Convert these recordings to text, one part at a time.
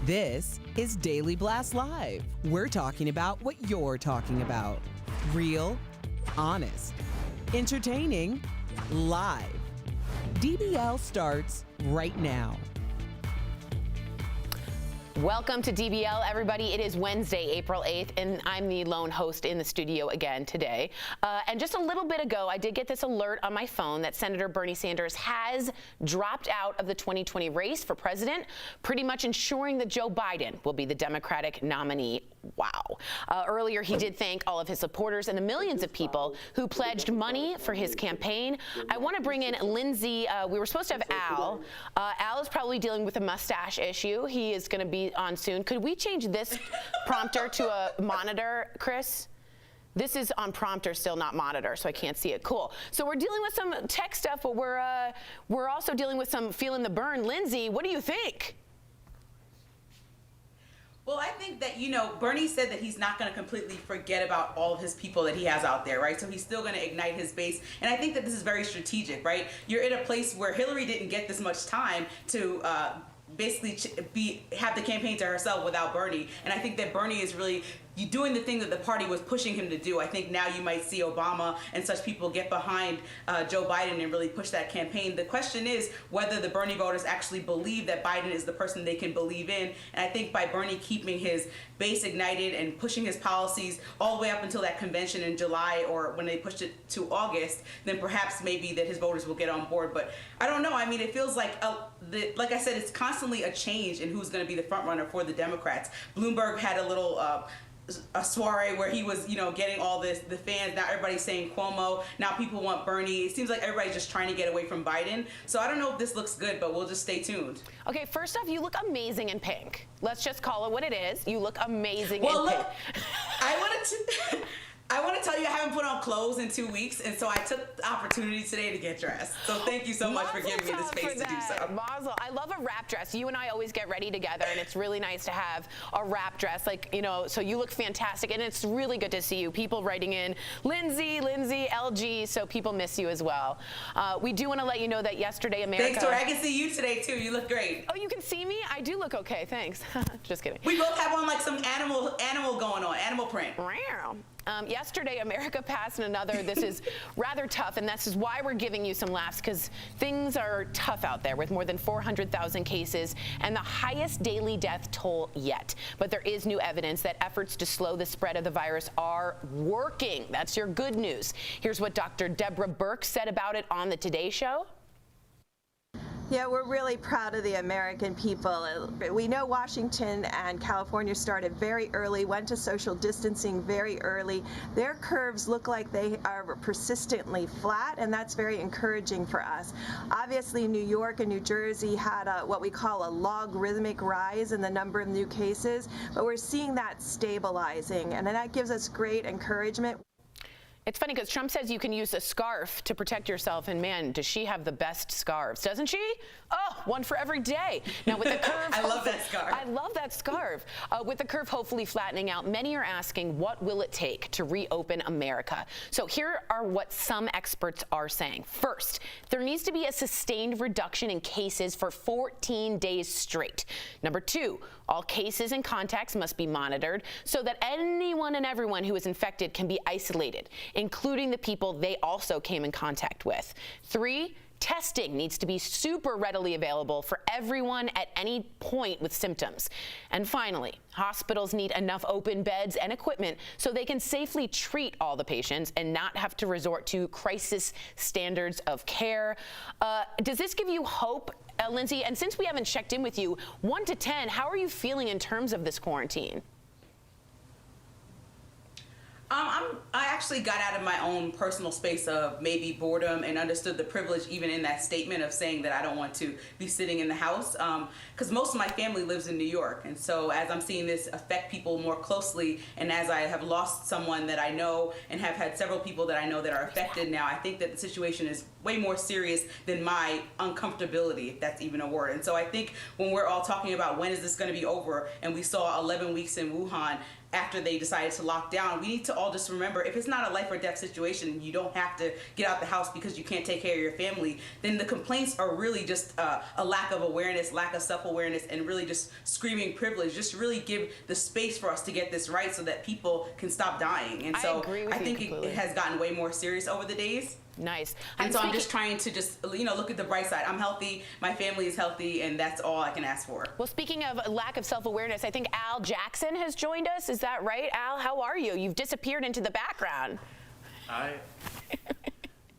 This is Daily Blast Live. We're talking about what you're talking about. Real, honest, entertaining, live. DBL starts right now. Welcome to DBL, everybody. It is Wednesday, April 8th, and I'm the lone host in the studio again today. And just a little bit ago, I did get this alert on my phone that Senator Bernie Sanders has dropped out of the 2020 race for president, pretty much ensuring that Joe Biden will be the Democratic nominee. Wow. Earlier, he did thank all of his supporters and the millions of people who pledged money for his campaign. I want to bring in Lindsay. We were supposed to have Al. Al is probably dealing with a mustache issue. He is going to be on soon. Could we change this prompter to a monitor, Chris? This is on prompter still, not monitor, so I can't see it. Cool. So we're dealing with some tech stuff, but we're also dealing with some feeling the burn. Lindsay, what do you think? Well, I think that, Bernie said that he's not going to completely forget about all of his people that he has out there, right? So he's still going to ignite his base. And I think that this is very strategic, right? You're in a place where Hillary didn't get this much time to basically have the campaign to herself without Bernie. And I think that Bernie is really doing the thing that the party was pushing him to do. I think now you might see Obama and such people get behind Joe Biden and really push that campaign. The question is whether the Bernie voters actually believe that Biden is the person they can believe in. And I think by Bernie keeping his base ignited and pushing his policies all the way up until that convention in July, or when they pushed it to August, then perhaps maybe that his voters will get on board. But I don't know. I mean, it feels like, like I said, it's constantly a change in who's going to be the front runner for the Democrats. Bloomberg had a little a soiree where he was, getting all the fans. Now everybody's saying Cuomo. Now people want Bernie. It seems like everybody's just trying to get away from Biden. So I don't know if this looks good, but we'll just stay tuned. Okay, first off, you look amazing in pink. Let's just call it what it is. You look amazing in look, pink. I want to tell you I haven't put on clothes in 2 weeks, and so I took the opportunity today to get dressed. So thank you so much for giving me the space to do so. Mazel. I love a wrap dress. You and I always get ready together, and it's really nice to have a wrap dress. So you look fantastic, and it's really good to see you. People writing in, Lindsay, LG, so people miss you as well. We do want to let you know that yesterday, America... Thanks, Tori. I can see you today, too. You look great. Oh, you can see me? I do look okay. Thanks. Just kidding. We both have on like some animal going on, animal print. Yesterday, America passed another. This is rather tough, and this is why we're giving you some laughs, because things are tough out there with more than 400,000 cases and the highest daily death toll yet. But there is new evidence that efforts to slow the spread of the virus are working. That's your good news. Here's what Dr. Deborah Birx said about it on the Today Show. Yeah, we're really proud of the American people. We know Washington and California started very early, went to social distancing very early. Their curves look like they are persistently flat, and that's very encouraging for us. Obviously, New York and New Jersey had what we call a logarithmic rise in the number of new cases, but we're seeing that stabilizing, and that gives us great encouragement. It's funny because Trump says you can use a scarf to protect yourself, and man, does she have the best scarves, doesn't she? Oh, one for every day. Now with the curve, I love that scarf. I love that scarf. With the curve hopefully flattening out, many are asking, what will it take to reopen America? So here are what some experts are saying. First, there needs to be a sustained reduction in cases for 14 days straight. Number two, all cases and contacts must be monitored so that anyone and everyone who is infected can be isolated, including the people they also came in contact with. Three, testing needs to be super readily available for everyone at any point with symptoms. And finally, hospitals need enough open beds and equipment so they can safely treat all the patients and not have to resort to crisis standards of care. Does this give you hope, Lindsay? And since we haven't checked in with you, 1 to 10, how are you feeling in terms of this quarantine? I actually got out of my own personal space of maybe boredom and understood the privilege even in that statement of saying that I don't want to be sitting in the house, because most of my family lives in New York. And so as I'm seeing this affect people more closely, and as I have lost someone that I know and have had several people that I know that are affected now, I think that the situation is way more serious than my uncomfortability, if that's even a word. And so I think when we're all talking about when is this going to be over, and we saw 11 weeks in Wuhan, after they decided to lock down. We need to all just remember, if it's not a life or death situation, you don't have to get out the house because you can't take care of your family, then the complaints are really just a lack of awareness, lack of self-awareness, and really just screaming privilege. Just really give the space for us to get this right so that people can stop dying. And so I think it has gotten way more serious over the days. Nice. And so I'm just trying to just, look at the bright side. I'm healthy, my family is healthy, and that's all I can ask for. Well, speaking of lack of self-awareness, I think Al Jackson has joined us. Is that right, Al? How are you? You've disappeared into the background.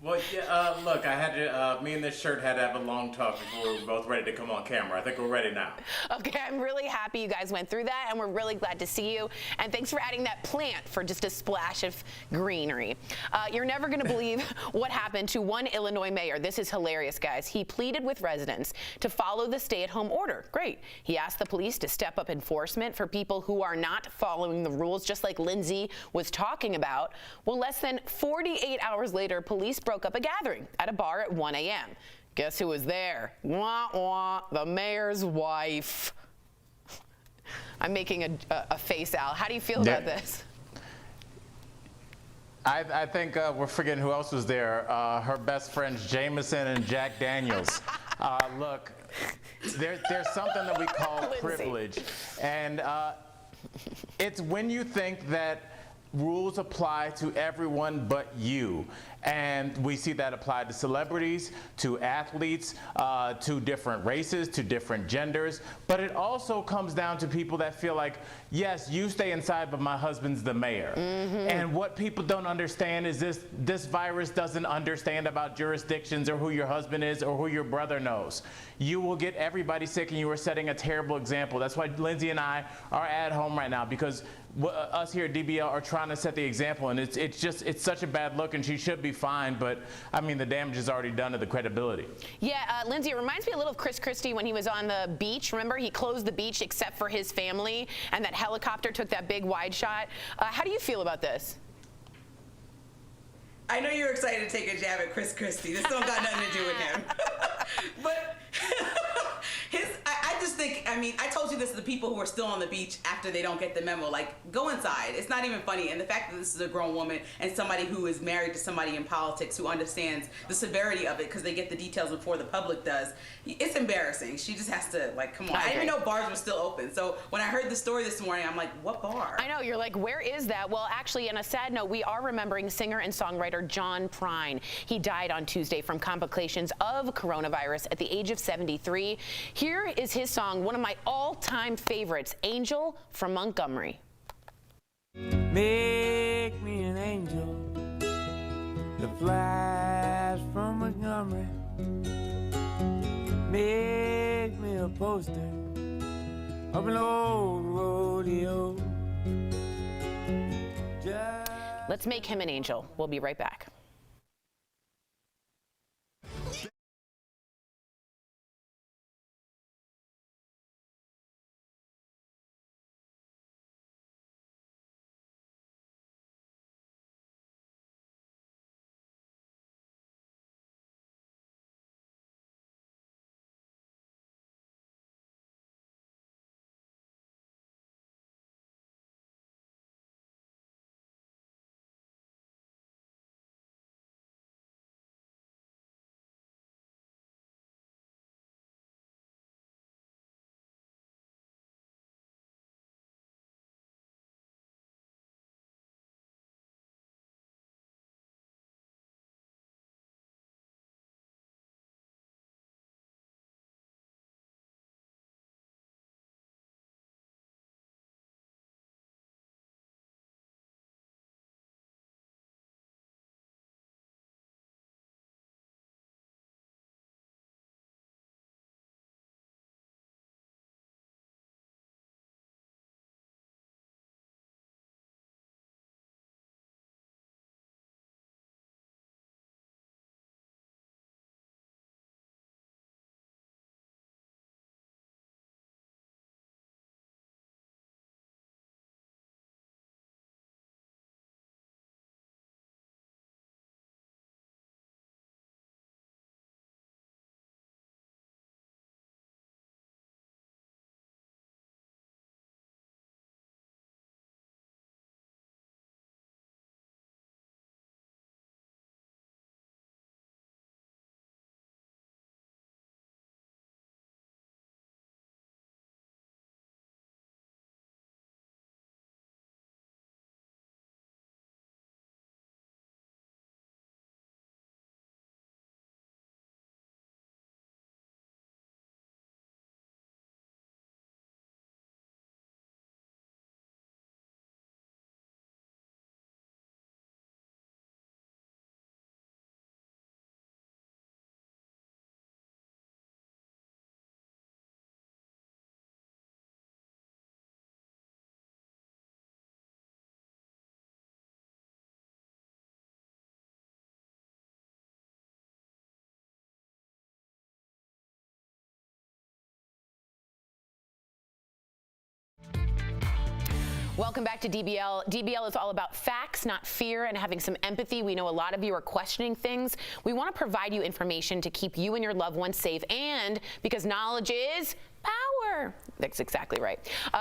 Well, yeah, look, I had to, me and this shirt had to have a long talk before we were both ready to come on camera. I think we're ready now. Okay, I'm really happy you guys went through that, and we're really glad to see you. And thanks for adding that plant for just a splash of greenery. You're never going to believe what happened to one Illinois mayor. This is hilarious, guys. He pleaded with residents to follow the stay-at-home order. Great. He asked the police to step up enforcement for people who are not following the rules, just like Lindsay was talking about. Well, less than 48 hours later, police broke up a gathering at a bar at 1 a.m. Guess who was there? Wah, wah, the mayor's wife. I'm making a face, Al. How do you feel about this? I think we're forgetting who else was there. Her best friends, Jameson and Jack Daniels. Look, there's something that we call privilege. And it's when you think that rules apply to everyone but you. And we see that applied to celebrities, to athletes, to different races, to different genders. But it also comes down to people that feel like, yes, you stay inside, but my husband's the mayor. And what people don't understand is this virus doesn't understand about jurisdictions or who your husband is or who your brother knows. You will get everybody sick, and you are setting a terrible example. That's why Lindsay and I are at home right now, because us here at DBL are trying to set the example, and it's such a bad look, and she should be fine, but I mean, the damage is already done to the credibility. Yeah, Lindsay, it reminds me a little of Chris Christie when he was on the beach. Remember, he closed the beach except for his family, and that helicopter took that big wide shot. How do you feel about this? I know you're excited to take a jab at Chris Christie. This don't got nothing to do with him. But I just think, I told you this to the people who are still on the beach after they don't get the memo. Like, go inside. It's not even funny. And the fact that this is a grown woman and somebody who is married to somebody in politics who understands the severity of it because they get the details before the public does, it's embarrassing. She just has to, like, come on. I didn't even know bars were still open. So when I heard the story this morning, I'm like, what bar? I know. You're like, where is that? Well, actually, on a sad note, we are remembering singer and songwriter John Prine. He died on Tuesday from complications of coronavirus at the age of 73. Here is his song, one of my all-time favorites, Angel from Montgomery. Make me an angel that flies from Montgomery. Make me a poster of an old rodeo. Let's make him an angel. We'll be right back. Welcome back to DBL. DBL is all about facts, not fear, and having some empathy. We know a lot of you are questioning things. We want to provide you information to keep you and your loved ones safe, and because knowledge is power. That's exactly right.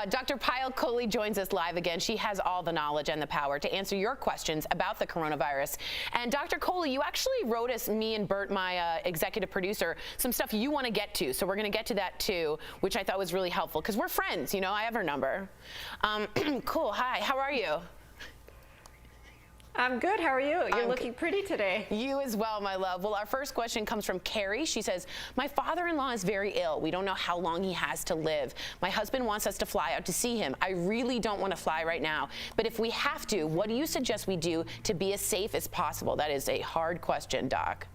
Dr. Pyle Coley joins us live again. She has all the knowledge and the power to answer your questions about the coronavirus. And Dr. Coley, you actually wrote us, me and Bert, my executive producer, some stuff you want to get to. So we're going to get to that too, which I thought was really helpful because we're friends. You know, I have her number. Cool. Hi. How are you? I'm good. How are you? You're looking pretty today. You as well, my love. Well, our first question comes from Carrie. She says, my father-in-law is very ill. We don't know how long he has to live. My husband wants us to fly out to see him. I really don't want to fly right now. But if we have to, what do you suggest we do to be as safe as possible? That is a hard question, Doc.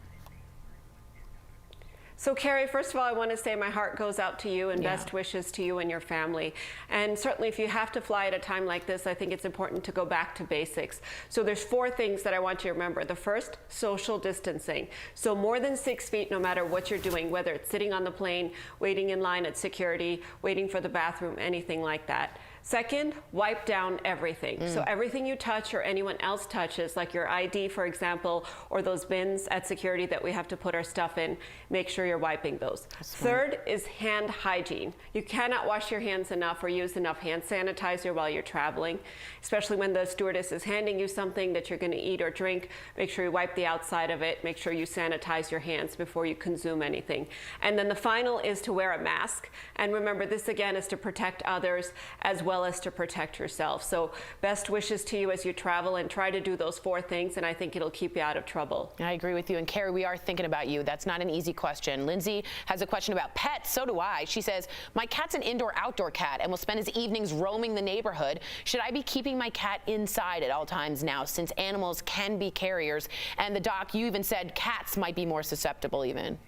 So, Carrie, first of all, I want to say my heart goes out to you and best wishes to you and your family. And certainly if you have to fly at a time like this, I think it's important to go back to basics. So there's 4 things that I want you to remember. The first, social distancing. So more than 6 feet, no matter what you're doing, whether it's sitting on the plane, waiting in line at security, waiting for the bathroom, anything like that. Second, wipe down everything. So everything you touch or anyone else touches, like your ID, for example, or those bins at security that we have to put our stuff in, make sure you're wiping those. Third is hand hygiene. You cannot wash your hands enough or use enough hand sanitizer while you're traveling, especially when the stewardess is handing you something that you're going to eat or drink. Make sure you wipe the outside of it. Make sure you sanitize your hands before you consume anything. And then the final is to wear a mask. And remember, this again is to protect others as well as to protect yourself. So best wishes to you as you travel, and try to do those 4 things, and I think it'll keep you out of trouble. I agree with you. And Carrie, we are thinking about you. That's not an easy question. Lindsay has a question about pets. So do I. She says, my cat's an indoor-outdoor cat and will spend his evenings roaming the neighborhood. Should I be keeping my cat inside at all times now, since animals can be carriers? And the doc, you even said cats might be more susceptible even.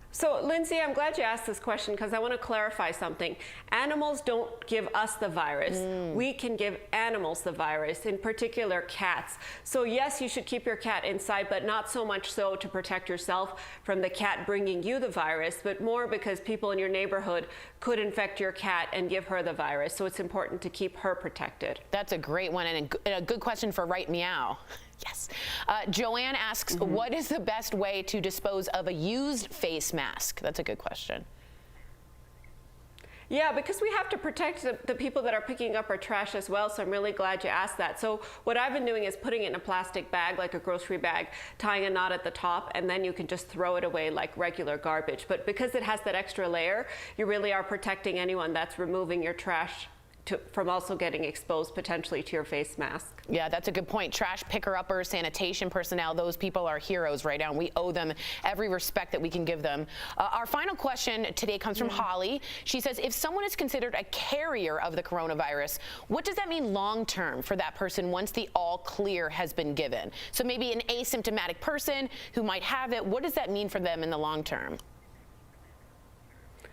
So, Lindsay, I'm glad you asked this question because I want to clarify something. Animals don't give us the virus. We can give animals the virus, in particular cats. So, yes, you should keep your cat inside, but not so much so to protect yourself from the cat bringing you the virus, but more because people in your neighborhood could infect your cat and give her the virus. So it's important to keep her protected. That's a great one, and a good question for Right Meow. Yes. Joanne asks, what is the best way to dispose of a used face mask? That's a good question. Yeah, because we have to protect the people that are picking up our trash as well, so I'm really glad you asked that. So what I've been doing is putting it in a plastic bag, like a grocery bag, tying a knot at the top, and then you can just throw it away like regular garbage. But because it has that extra layer, you really are protecting anyone that's removing your trash from also getting exposed potentially to your face mask. Yeah, that's a good point. Trash picker-uppers, sanitation personnel, those people are heroes right now, and we owe them every respect that we can give them. Our final question today comes from Holly. She says, if someone is considered a carrier of the coronavirus, what does that mean long-term for that person once the all clear has been given? So maybe an asymptomatic person who might have it, what does that mean for them in the long term?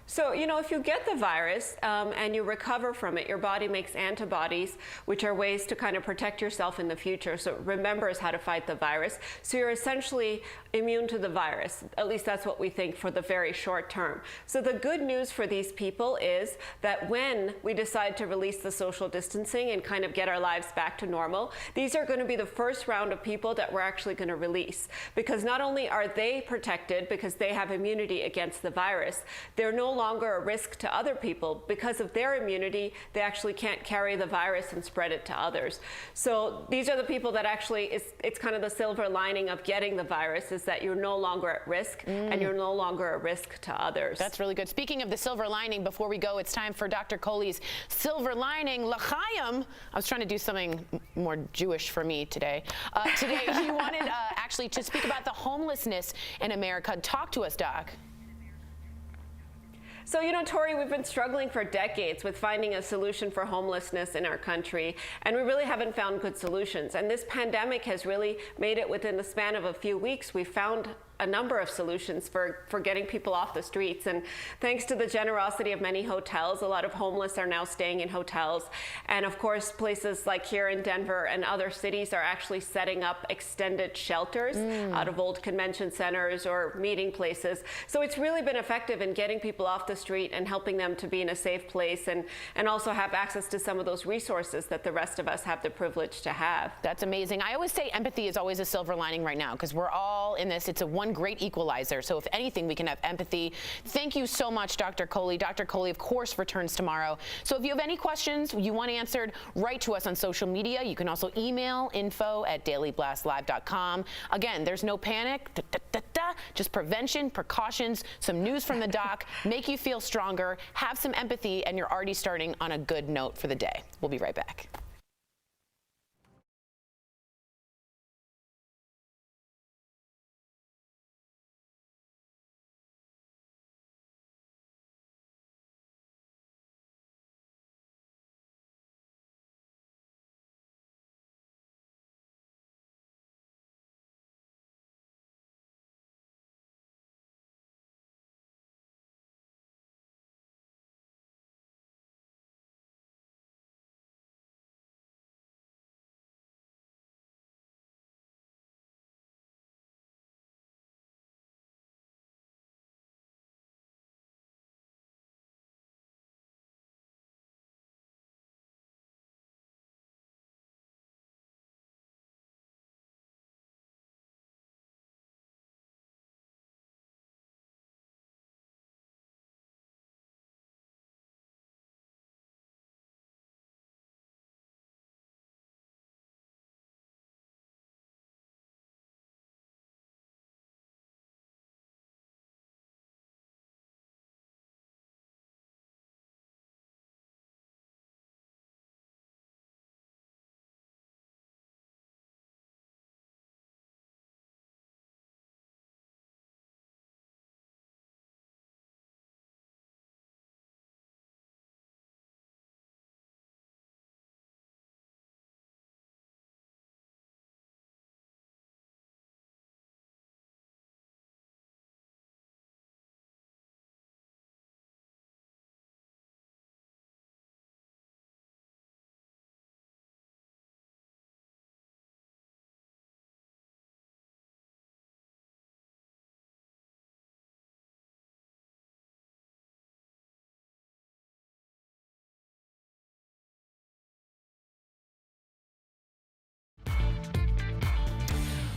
So, you know, if you get the virus and you recover from it, your body makes antibodies, which are ways to kind of protect yourself in the future. So it remembers how to fight the virus. So you're essentially immune to the virus. At least that's what we think for the very short term. So the good news for these people is that when we decide to release the social distancing and kind of get our lives back to normal, these are going to be the first round of people that we're actually going to release. Because not only are they protected because they have immunity against the virus, they're no longer a risk to other people. Because of their immunity, they actually can't carry the virus and spread it to others. So these are the people that actually, it's kind of the silver lining of getting the virus, is that you're no longer at risk and you're no longer a risk to others. That's really good. Speaking of the silver lining, before we go, it's time for Dr. Coley's silver lining, l'chaim. I was trying to do something more Jewish for me today. Today, he wanted actually to speak about the homelessness in America. Talk to us, Doc. So, you know, Tori, we've been struggling for decades with finding a solution for homelessness in our country, and we really haven't found good solutions. And this pandemic has really made it within the span of a few weeks. We found a number of solutions for getting people off the streets. And thanks to the generosity of many hotels, a lot of homeless are now staying in hotels. And of course, places like here in Denver and other cities are actually setting up extended shelters out of old convention centers or meeting places. So it's really been effective in getting people off the street and helping them to be in a safe place and also have access to some of those resources that the rest of us have the privilege to have. That's amazing. I always say empathy is always a silver lining right now because we're all in this. It's a one great equalizer. So if anything, we can have empathy. Thank you so much, Dr. Coley. Dr. Coley, of course, returns tomorrow. So if you have any questions you want answered, write to us on social media. You can also email info@dailyblastlive.com. Again, there's no panic, just prevention, precautions, some news from the doc, make you feel stronger, have some empathy, and you're already starting on a good note for the day. We'll be right back.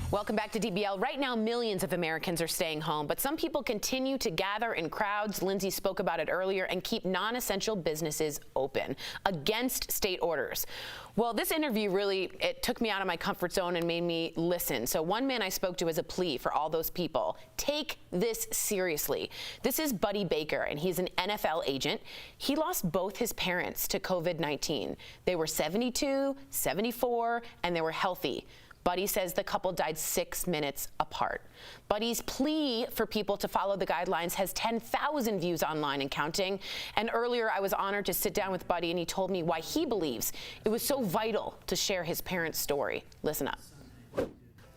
Welcome back to DBL. Right now, millions of Americans are staying home, but some people continue to gather in crowds. Lindsay spoke about it earlier, and keep non-essential businesses open against state orders. Well, this interview it took me out of my comfort zone and made me listen. So one man I spoke to as a plea for all those people, take this seriously. This is Buddy Baker, and he's an NFL agent. He lost both his parents to COVID-19. They were 72, 74, and they were healthy. Buddy says the couple died 6 minutes apart. Buddy's plea for people to follow the guidelines has 10,000 views online and counting. And earlier, I was honored to sit down with Buddy, and he told me why he believes it was so vital to share his parents' story. Listen up.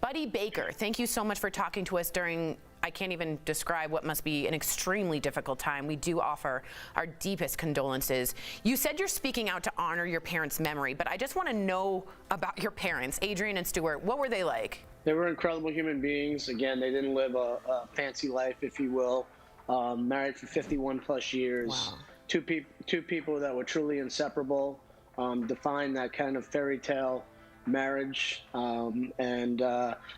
Buddy Baker, thank you so much for talking to us during, I can't even describe what must be an extremely difficult time. We do offer our deepest condolences. You said you're speaking out to honor your parents' memory, but I just want to know about your parents, Adrian and Stuart. What were they like? They were incredible human beings. Again, they didn't live a fancy life, if you will. Married for 51 plus years. Wow. Two people that were truly inseparable, defined that kind of fairy tale marriage, and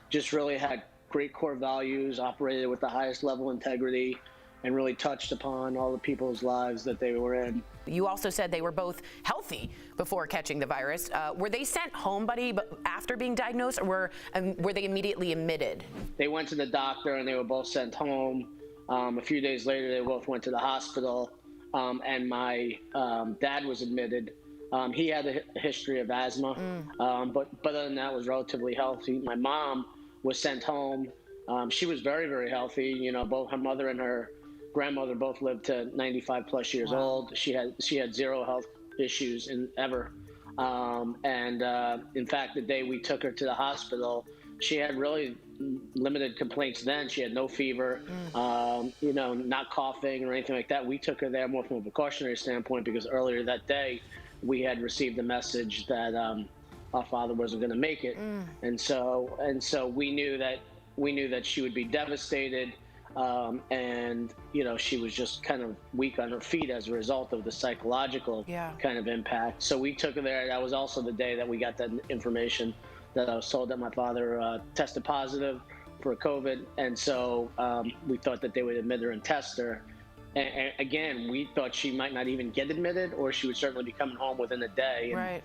just really had great core values, operated with the highest level of integrity, and really touched upon all the people's lives that they were in. You also said they were both healthy before catching the virus. Were they sent home, Buddy, after being diagnosed, or were they immediately admitted? They went to the doctor and they were both sent home. A few days later, they both went to the hospital, and my dad was admitted. He had a history of asthma, but other than that, was relatively healthy. My mom was sent home. She was very, very healthy. You know, both her mother and her grandmother both lived to 95 plus years old. She had zero health issues ever. In fact, the day we took her to the hospital, she had really limited complaints then. She had no fever, not coughing or anything like that. We took her there more from a precautionary standpoint because earlier that day we had received a message that our father wasn't going to make it, and so we knew that she would be devastated, and she was just kind of weak on her feet as a result of the psychological kind of impact. So we took her there. That was also the day that we got that information that I was told that my father tested positive for COVID, and so we thought that they would admit her and test her. And again, we thought she might not even get admitted, or she would certainly be coming home within a day. And right.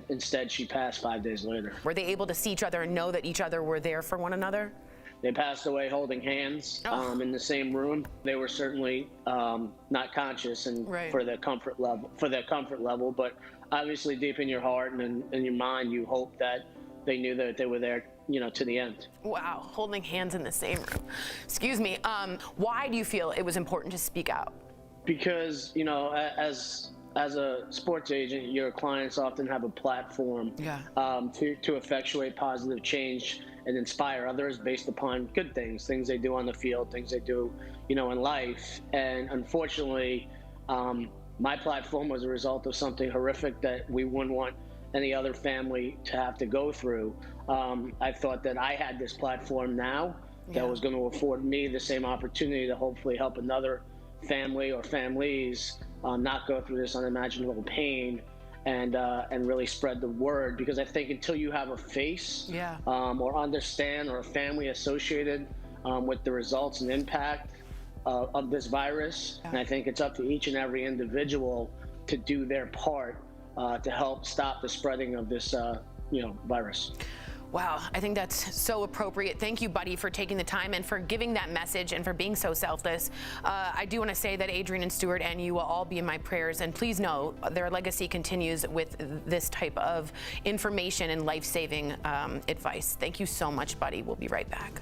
Instead, she passed 5 days later. Were they able to see each other and know that each other were there for one another? They passed away holding hands in the same room. They were certainly not conscious, and for their comfort level. But obviously, deep in your heart and in your mind, you hope that they knew that they were there, to the end. Wow, holding hands in the same room. Excuse me. Why do you feel it was important to speak out? Because as a sports agent, your clients often have a platform to effectuate positive change and inspire others based upon good things they do on the field, things they do, in life. And unfortunately, my platform was a result of something horrific that we wouldn't want any other family to have to go through. I thought that I had this platform now that was going to afford me the same opportunity to hopefully help another family or families not go through this unimaginable pain, and really spread the word. Because I think until you have a face or understand, or a family associated with the results and impact of this virus, and I think it's up to each and every individual to do their part to help stop the spreading of this virus. Wow, I think that's so appropriate. Thank you, Buddy, for taking the time and for giving that message and for being so selfless. I do want to say that Adrian and Stuart and you will all be in my prayers, and please know their legacy continues with this type of information and life-saving advice. Thank you so much, Buddy. We'll be right back.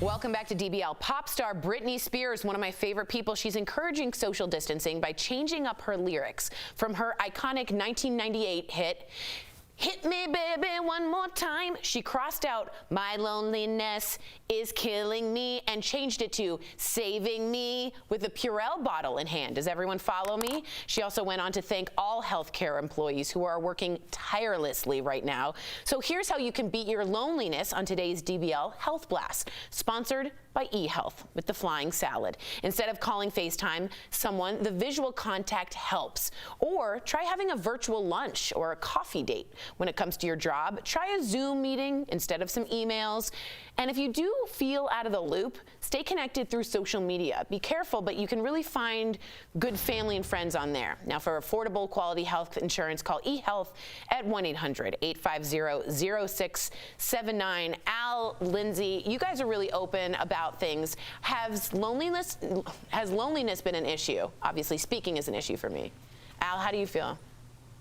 Welcome back to DBL. Pop star Britney Spears, one of my favorite people, she's encouraging social distancing by changing up her lyrics from her iconic 1998 hit, "Hit Me Baby One More Time." She crossed out "My loneliness is killing me" and changed it to "Saving Me" with a Purell bottle in hand. Does everyone follow me? She also went on to thank all healthcare employees who are working tirelessly right now. So here's how you can beat your loneliness on today's DBL Health Blast, sponsored by eHealth with the flying salad. Instead of calling FaceTime someone, the visual contact helps. Or try having a virtual lunch or a coffee date. When it comes to your job, try a Zoom meeting instead of some emails. And if you do feel out of the loop, stay connected through social media. Be careful, but you can really find good family and friends on there. Now, for affordable quality health insurance, call eHealth at 1-800-850-0679. Al, Lindsay, you guys are really open about things. Has loneliness been an issue? Obviously, speaking is an issue for me. Al, how do you feel?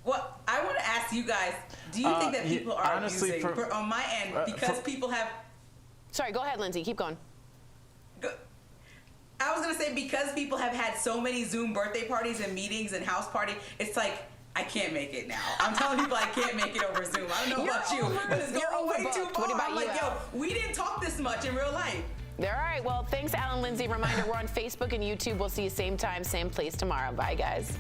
Well, I want to ask you guys, do you think that people are honestly, abusing, on my end, because people have... Sorry, go ahead, Lindsay. Keep going. I was going to say, because people have had so many Zoom birthday parties and meetings and house party, it's like, I can't make it now. I'm telling people I can't make it over Zoom. I don't know about you, but it's going way too far. What about I'm you, like, yo, we didn't talk this much in real life. All right. Well, thanks, Al and Lindsay. Reminder, we're on Facebook and YouTube. We'll see you same time, same place tomorrow. Bye, guys.